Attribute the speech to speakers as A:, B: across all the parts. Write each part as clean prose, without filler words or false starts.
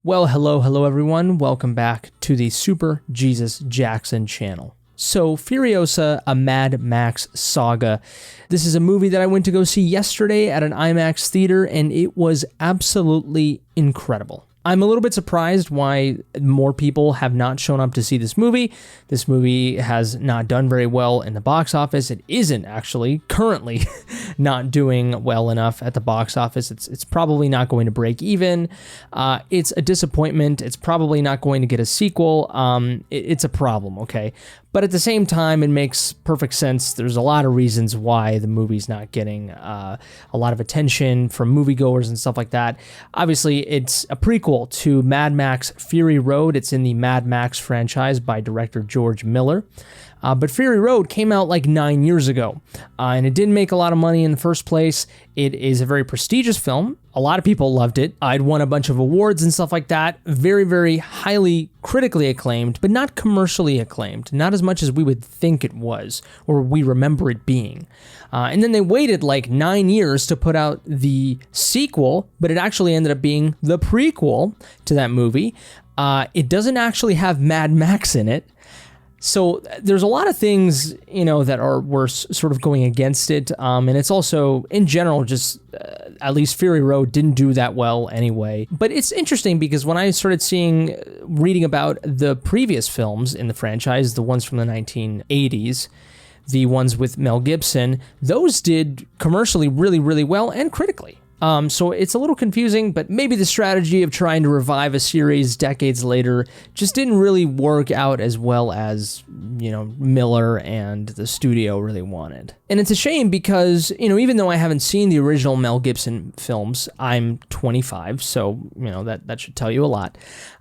A: Well, hello everyone. Welcome back to the Super Jesus Jackson channel. So, Furiosa, a Mad Max Saga. This is a movie that I went to go see yesterday at an IMAX theater, and it was absolutely incredible. I'm a little bit surprised why more people have not shown up to see this movie. This movie has not done very well in the box office. It isn't actually currently not doing well enough at the box office. It's probably not going to break even. It's a disappointment. It's probably not going to get a sequel. It's a problem, okay? But at the same time, it makes perfect sense. There's a lot of reasons why the movie's not getting a lot of attention from moviegoers and stuff like that. Obviously, it's a prequel to Mad Max Fury Road. It's in the Mad Max franchise by director George Miller. But Fury Road came out like 9 years ago, and it didn't make a lot of money in the first place. It is a very prestigious film. A lot of people loved it. It won a bunch of awards and stuff like that. Very, very highly critically acclaimed, but not commercially acclaimed. Not as much as we would think it was, or we remember it being. And then they waited like 9 years to put out the sequel, but it actually ended up being the prequel to that movie. It doesn't actually have Mad Max in it. So there's a lot of things, that were sort of going against it. And it's also, in general, just at least Fury Road didn't do that well anyway. But it's interesting because when I started reading about the previous films in the franchise, the ones from the 1980s, the ones with Mel Gibson, those did commercially really, really well and critically. So it's a little confusing, but maybe the strategy of trying to revive a series decades later just didn't really work out as well as, Miller and the studio really wanted. And it's a shame because, even though I haven't seen the original Mel Gibson films, I'm 25, so, that should tell you a lot.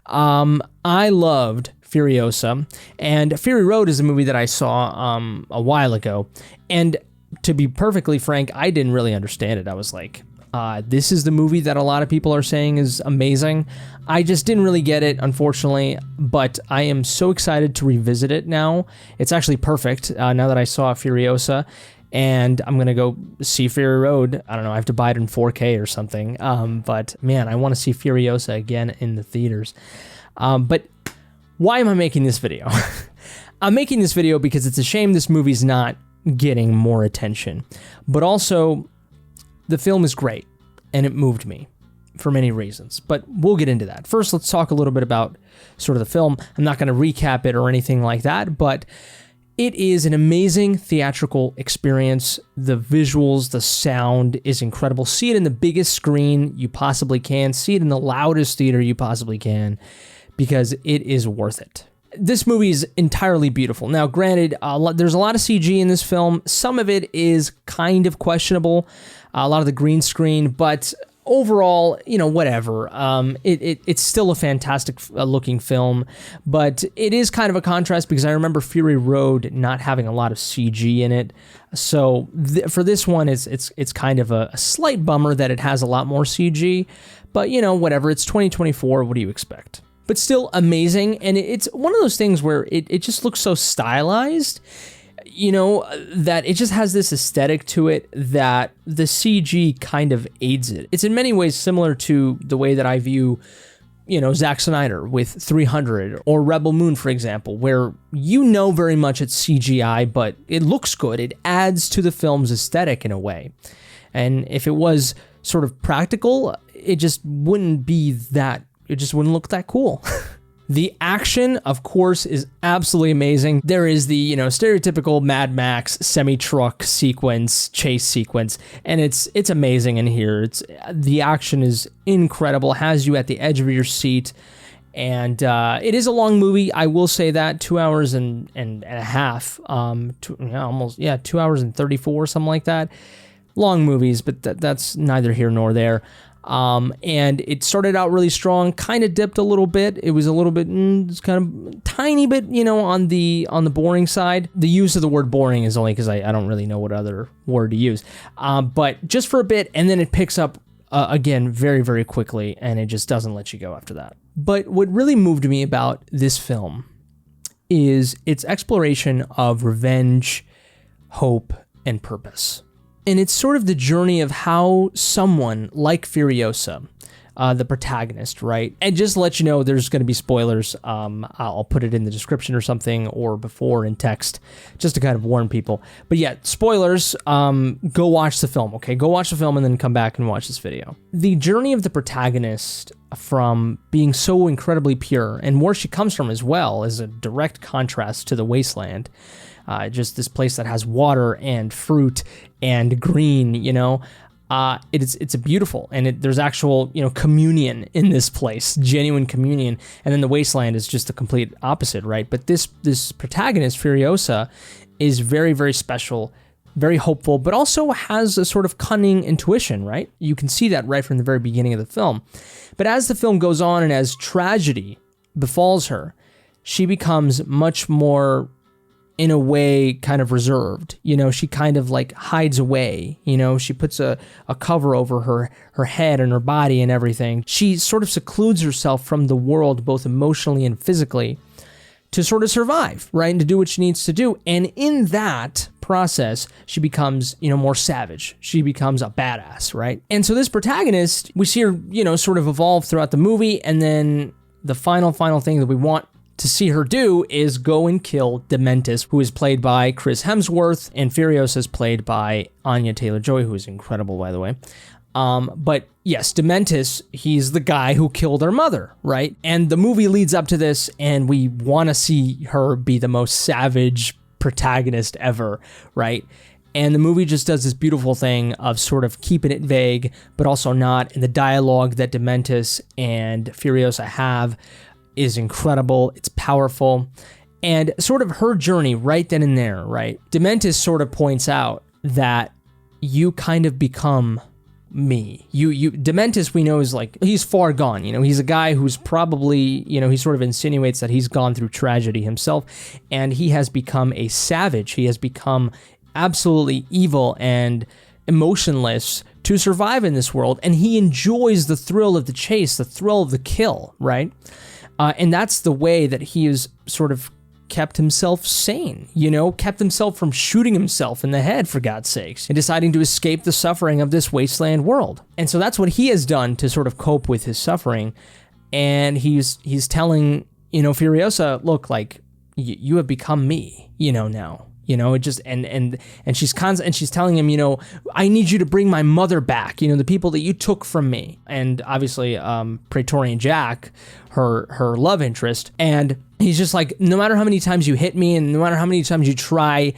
A: I loved Furiosa, and Fury Road is a movie that I saw a while ago, and to be perfectly frank, I didn't really understand it. I was like, this is the movie that a lot of people are saying is amazing. I just didn't really get it, unfortunately, but I am so excited to revisit it now. It's actually perfect now that I saw Furiosa, and I'm going to go see Fury Road. I don't know, I have to buy it in 4K or something, but man, I want to see Furiosa again in the theaters. But why am I making this video? I'm making this video because it's a shame this movie's not getting more attention, but also the film is great, and it moved me for many reasons, but we'll get into that. First, let's talk a little bit about sort of the film. I'm not going to recap it or anything like that, but it is an amazing theatrical experience. The visuals, the sound is incredible. See it in the biggest screen you possibly can. See it in the loudest theater you possibly can, because it is worth it. This movie is entirely beautiful. Now, granted, there's a lot of CG in this film. Some of it is kind of questionable, a lot of the green screen, but overall, whatever. It's still a fantastic looking film, but it is kind of a contrast because I remember Fury Road not having a lot of CG in it. So for this one, it's kind of a slight bummer that it has a lot more CG, but whatever. It's 2024. What do you expect? But still amazing, and it's one of those things where it just looks so stylized, that it just has this aesthetic to it that the CG kind of aids it. It's in many ways similar to the way that I view, Zack Snyder with 300 or Rebel Moon, for example, where very much it's CGI, but it looks good. It adds to the film's aesthetic in a way. And if it was sort of practical, it just wouldn't be that. It just wouldn't look that cool. The action, of course, is absolutely amazing. There is the, stereotypical Mad Max semi-truck chase sequence, and it's amazing in here. The action is incredible, has you at the edge of your seat, and it is a long movie. I will say that 2 hours and a half, 2 hours and 34, something like that. Long movies, but that's neither here nor there. And it started out really strong, kind of dipped a little bit. It was a little bit, it's kind of tiny bit, on the boring side. The use of the word boring is only because I don't really know what other word to use. But just for a bit, and then it picks up again very, very quickly, and it just doesn't let you go after that. But what really moved me about this film is its exploration of revenge, hope, and purpose. And it's sort of the journey of how someone like Furiosa, the protagonist, right? And just to let you know, there's going to be spoilers. I'll put it in the description or something, or before in text, just to kind of warn people. But yeah, spoilers, go watch the film, okay? Go watch the film and then come back and watch this video. The journey of the protagonist from being so incredibly pure, and where she comes from as well, is a direct contrast to the wasteland. Just this place that has water and fruit and green, you know. It's a beautiful, and there's actual, you know, communion in this place, genuine communion. And then the wasteland is just the complete opposite, right? But this protagonist, Furiosa, is very, very special, very hopeful, but also has a sort of cunning intuition, right? You can see that right from the very beginning of the film. But as the film goes on and as tragedy befalls her, she becomes much more, in a way, kind of reserved. You know, she kind of like hides away. You know, she puts a cover over her head and her body and everything. She sort of secludes herself from the world, both emotionally and physically, to sort of survive, right? And to do what she needs to do. And in that process, she becomes, you know, more savage. She becomes a badass, right? And so this protagonist, we see her, you know, sort of evolve throughout the movie. And then the final thing that we want to see her do is go and kill Dementis, who is played by Chris Hemsworth, and Furiosa is played by Anya Taylor-Joy, who is incredible, by the way. But yes, Dementis, he's the guy who killed her mother, right? And the movie leads up to this, and we want to see her be the most savage protagonist ever, right? And the movie just does this beautiful thing of sort of keeping it vague, but also not. And the dialogue that Dementis and Furiosa have is incredible. It's powerful. And sort of her journey right then and there, right? Dementis sort of points out that you kind of become me. Dementis, we know, is like, he's far gone. You know, he's a guy who's probably, you know, he sort of insinuates that he's gone through tragedy himself, and he has become a savage. He has become absolutely evil and emotionless to survive in this world, and he enjoys the thrill of the chase, the thrill of the kill, right? And that's the way that he has sort of kept himself sane, you know, kept himself from shooting himself in the head, for God's sakes, and deciding to escape the suffering of this wasteland world. And so that's what he has done to sort of cope with his suffering. And he's telling, you know, Furiosa, look, like, you have become me, you know, now. You know, it just, and she's telling him, you know, I need you to bring my mother back, you know, the people that you took from me. And obviously, Praetorian Jack, her love interest. And he's just like, no matter how many times you hit me, and no matter how many times you try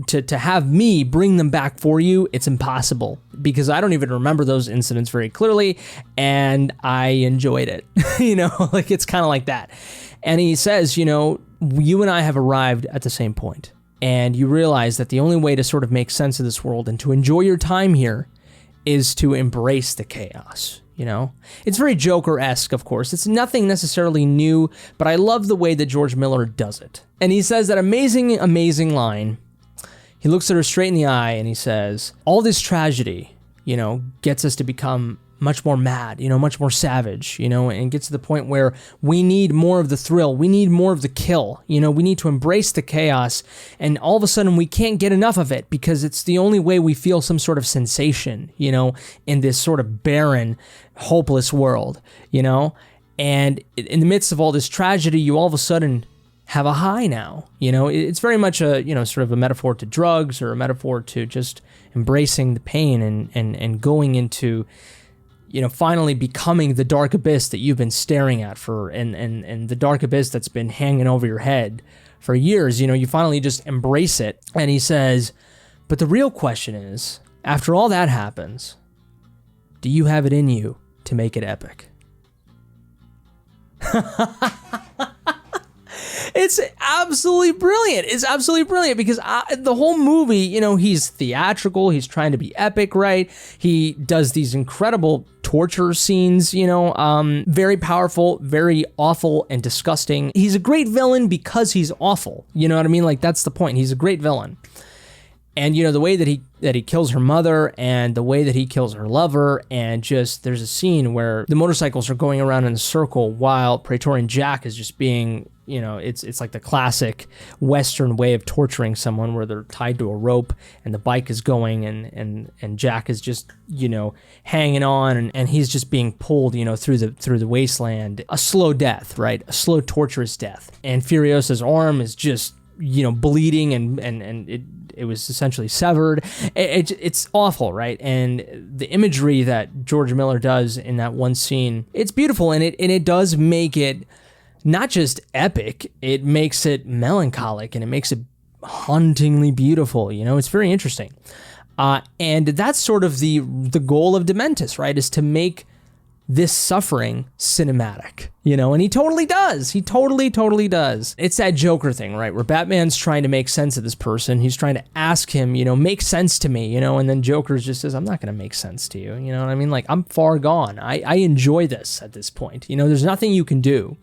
A: to have me bring them back for you, it's impossible, because I don't even remember those incidents very clearly, and I enjoyed it. You know, like, it's kind of like that. And he says, you know, you and I have arrived at the same point. And you realize that the only way to sort of make sense of this world and to enjoy your time here is to embrace the chaos, you know? It's very Joker-esque, of course. It's nothing necessarily new, but I love the way that George Miller does it. And he says that amazing, amazing line. He looks at her straight in the eye and he says, all this tragedy, you know, gets us to become much more mad, you know, much more savage, you know, and gets to the point where we need more of the thrill. We need more of the kill. You know, we need to embrace the chaos, and all of a sudden we can't get enough of it, because it's the only way we feel some sort of sensation, you know, in this sort of barren, hopeless world, you know. And in the midst of all this tragedy, you all of a sudden have a high now, you know. It's very much a, you know, sort of a metaphor to drugs, or a metaphor to just embracing the pain and going into, you know, finally becoming the dark abyss that you've been staring at for, and the dark abyss that's been hanging over your head for years. You know, you finally just embrace it. And he says, but the real question is, after all that happens, do you have it in you to make it epic? It's absolutely brilliant. It's absolutely brilliant, because the whole movie, you know, he's theatrical. He's trying to be epic, right? He does these incredible torture scenes, you know, very powerful, very awful and disgusting. He's a great villain because he's awful. You know what I mean? Like, that's the point. He's a great villain. And, you know, the way that he kills her mother, and the way that he kills her lover, and just, there's a scene where the motorcycles are going around in a circle while Praetorian Jack is just being, it's like the classic Western way of torturing someone where they're tied to a rope and the bike is going and Jack is just, hanging on and he's just being pulled, through the wasteland. A slow death, right? A slow, torturous death. And Furiosa's arm is just, bleeding and it was essentially severed. It's awful, right? And the imagery that George Miller does in that one scene, it's beautiful, and it does make it not just epic, it makes it melancholic, and it makes it hauntingly beautiful. It's very interesting. And that's sort of the goal of Dementis, right? Is to make this suffering cinematic, and he totally does. He totally does. It's that Joker thing, right? Where Batman's trying to make sense of this person. He's trying to ask him, make sense to me, and then Joker just says, I'm not going to make sense to you. You know what I mean? Like, I'm far gone. I enjoy this at this point. There's nothing you can do.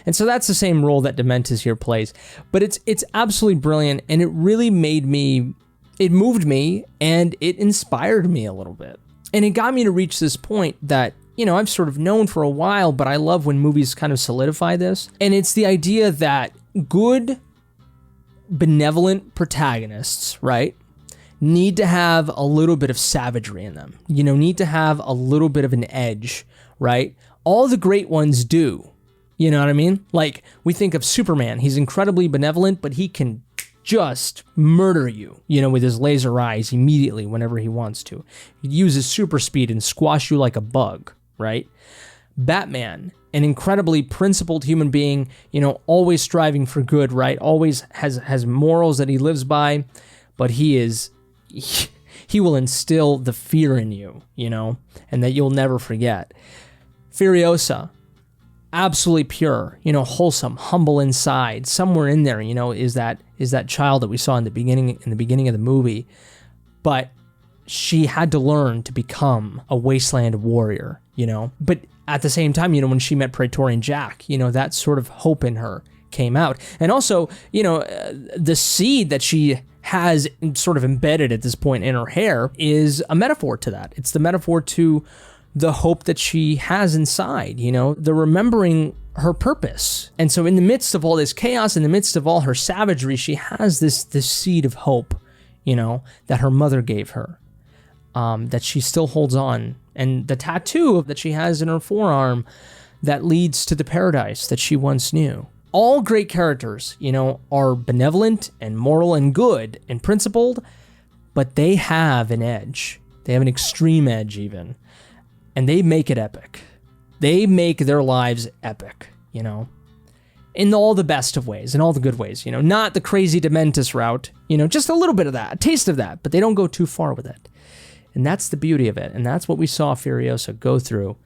A: And so that's the same role that Dementis here plays. But it's absolutely brilliant, and it really moved me, and it inspired me a little bit. And it got me to reach this point that I've sort of known for a while, but I love when movies kind of solidify this. And it's the idea that good, benevolent protagonists, right, need to have a little bit of savagery in them, need to have a little bit of an edge, right? All the great ones do, you know what I mean? Like, we think of Superman. He's incredibly benevolent, but he can just murder you, with his laser eyes immediately whenever he wants to. He uses super speed and squash you like a bug, right? Batman, an incredibly principled human being, always striving for good, right? Always has morals that he lives by, but he will instill the fear in you, and that you'll never forget. Furiosa, absolutely pure, wholesome, humble inside. Somewhere in there, is that child that we saw in the beginning of the movie. But she had to learn to become a wasteland warrior, But at the same time, when she met Praetorian Jack, that sort of hope in her came out. And also, the seed that she has sort of embedded at this point in her hair is a metaphor to that. It's the metaphor to the hope that she has inside, the remembering her purpose. And so in the midst of all this chaos, in the midst of all her savagery, she has this seed of hope, that her mother gave her, that she still holds on. And the tattoo that she has in her forearm that leads to the paradise that she once knew. All great characters, are benevolent and moral and good and principled, but they have an edge. They have an extreme edge even. And they make it epic. They make their lives epic, in all the best of ways, in all the good ways, not the crazy Dementis route, just a little bit of that, a taste of that, but they don't go too far with it. And that's the beauty of it. And that's what we saw Furiosa go through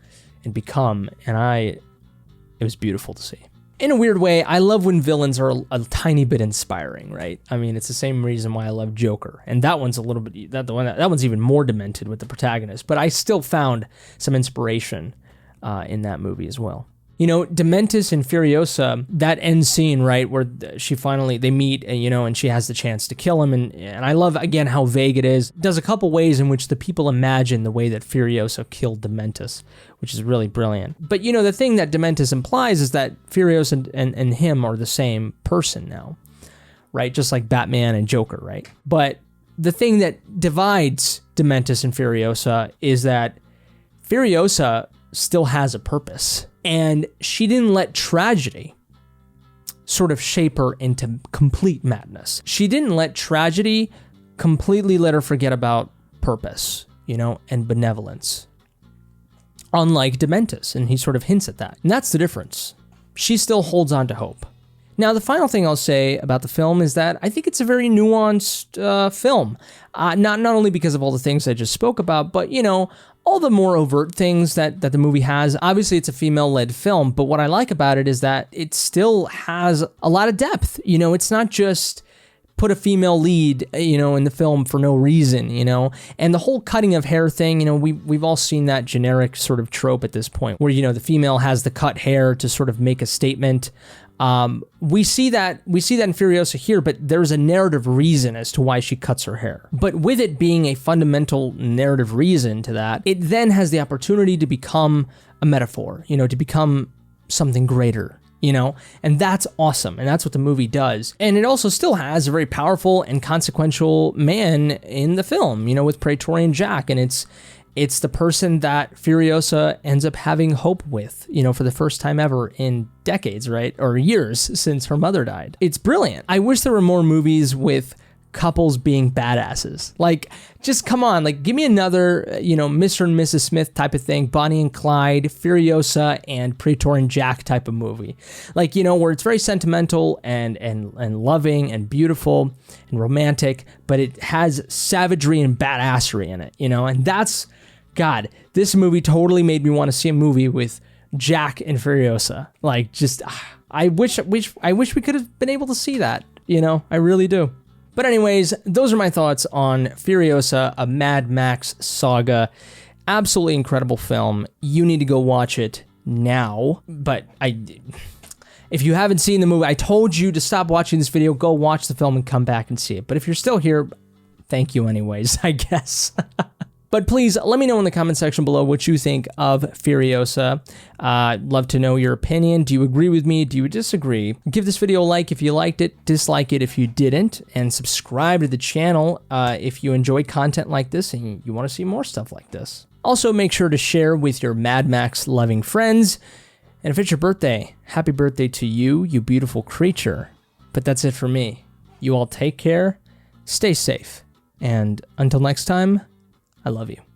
A: and become. And it was beautiful to see. In a weird way, I love when villains are a tiny bit inspiring, right? I mean, it's the same reason why I love Joker. And that one's a little bit, that one's even more demented with the protagonist. But I still found some inspiration in that movie as well. Dementis and Furiosa, that end scene, right, where they meet, and she has the chance to kill him. And I love, again, how vague it is. It does a couple ways in which the people imagine the way that Furiosa killed Dementis, which is really brilliant. But, the thing that Dementis implies is that Furiosa and him are the same person now, right? Just like Batman and Joker, right? But the thing that divides Dementis and Furiosa is that Furiosa still has a purpose. And she didn't let tragedy sort of shape her into complete madness. She didn't let tragedy completely let her forget about purpose, and benevolence. Unlike Dementis, and he sort of hints at that. And that's the difference. She still holds on to hope. Now, the final thing I'll say about the film is that I think it's a very nuanced film. Not only because of all the things I just spoke about, but, all the more overt things that the movie has. Obviously, it's a female-led film, but what I like about it is that it still has a lot of depth. It's not just put a female lead, in the film for no reason, and the whole cutting of hair thing, we've all seen that generic sort of trope at this point where, the female has the cut hair to sort of make a statement. We see that in Furiosa here, but there's a narrative reason as to why she cuts her hair. But with it being a fundamental narrative reason to that, it then has the opportunity to become a metaphor, to become something greater, you know, and that's awesome. And that's what the movie does. And it also still has a very powerful and consequential man in the film, you know, with Praetorian Jack. And it's the person that Furiosa ends up having hope with, you know, for the first time ever in decades, right? Or years since her mother died. It's brilliant. I wish there were more movies with couples being badasses. Like, just come on, like, give me another, you know, Mr. and Mrs. Smith type of thing, Bonnie and Clyde, Furiosa, and Praetorian Jack type of movie. Like, you know, where it's very sentimental and loving and beautiful and romantic, but it has savagery and badassery in it, you know, and that's, God, this movie totally made me want to see a movie with Jack and Furiosa. Like, just, I wish we could have been able to see that, you know, I really do. But anyways, those are my thoughts on Furiosa, a Mad Max Saga. Absolutely incredible film. You need to go watch it now. But if you haven't seen the movie, I told you to stop watching this video, go watch the film and come back and see it. But if you're still here, thank you anyways, I guess. But please let me know in the comment section below what you think of Furiosa. I'd love to know your opinion. Do you agree with me? Do you disagree? Give this video a like if you liked it, dislike it if you didn't, and subscribe to the channel if you enjoy content like this and you want to see more stuff like this. Also, make sure to share with your Mad Max loving friends. And if it's your birthday, happy birthday to you, you beautiful creature. But that's it for me. You all take care, stay safe, and until next time, I love you.